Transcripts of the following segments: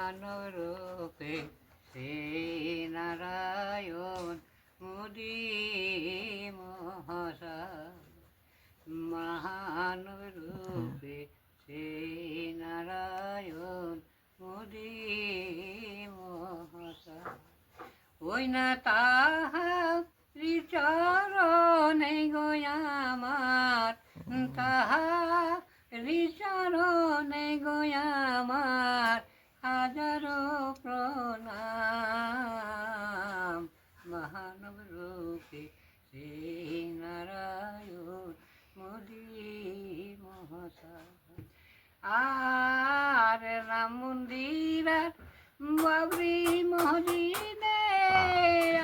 মহানরূপে শ্রী নারায়ণ মোদি মহাশয় মহানরূপে শ্রী নারায়ণ মোদি মহাশয় ওই না তাহারি চরণে গোয়ামার তাহারি চরণে গোয়ামার হাজারো প্রণাম মহানব রূপে শ্রী নারায়ণ মোদি মহাশয় আর রাম মন্দির বাবরি মসজিদে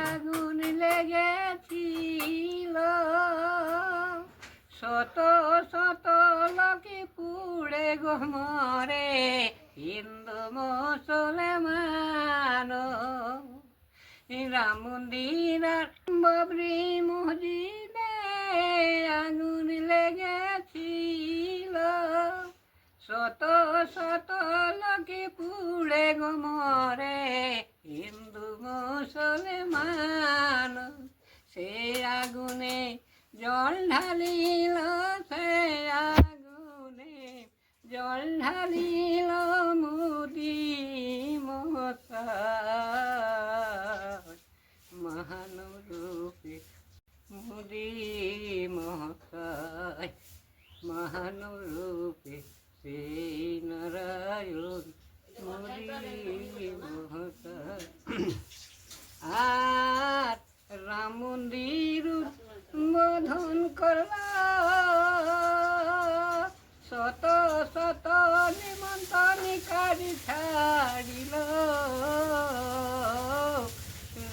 আগুন লেগেছিল শত শত লোকে পুড়ে গো মরে হিন্দু মুসলমান রাম মন্দির বাবরি মসজিদে আগুন লেগেছিল শত শত লোকে পুড়ে গো মরে হিন্দু মুসলমান সে আগুনে জল ঢালিল সে আগুনে জল ঢালিল মোদি মহাশয় মহানরূপে মোদি মহাশয় মহানরূপে শ্রী নারায়ণ মোদি মহাশয় আর রাম মন্দির উদ্বোধন করলা শত শত নিমন্ত্রণকারী ছাড়িল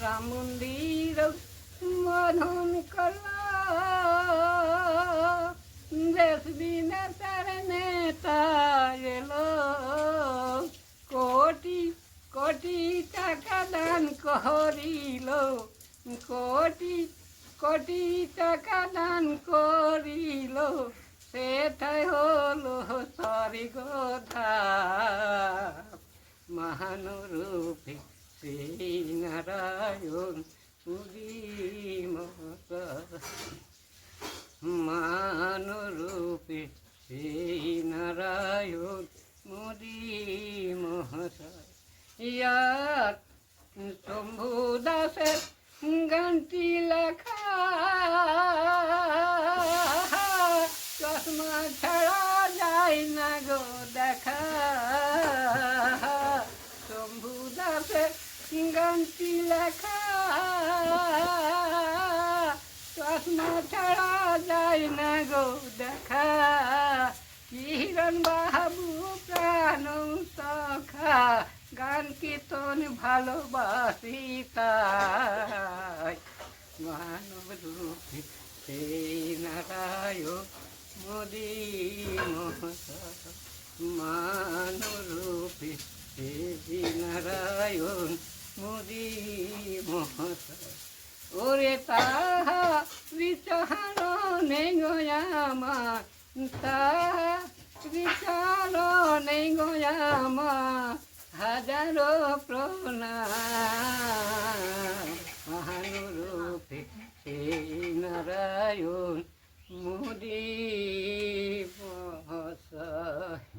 রাম মন্দির উদ্বোধন করলা দেশ বিদেশের নেতা এলো কোটি কোটি টাকা দান করিল কোটি কোটি টাকা দান করিল সেটাই হলো স্বর্গধা মহানরূপে শ্রী নারায়ণ মোদি মহাশয় মহানরূপে শ্রী নারায়ণ মোদি মহাশয় ইয়ার শম্ভু দাসের গানটি লেখা চশমা ছাড়া যায় না গো দেখা শম্ভু দাসের গানটি লেখা চশমা ছাড়া যায় না গো দেখা কিরণ বাবু প্রাণ সখা গান কীর্তন ভালোবাসি তাই মানব রূপে সেই নারায়ণ মোদি মহাশয় মানব রূপে সেই নারায়ণ মোদি মহাশয় ওরে তাহা বিচারণে গয়ামা তাহা বিচারণে গয়ামা হাজারো প্রণাম মহানরূপে সেই নারায়ণ মোদি মহাশয়।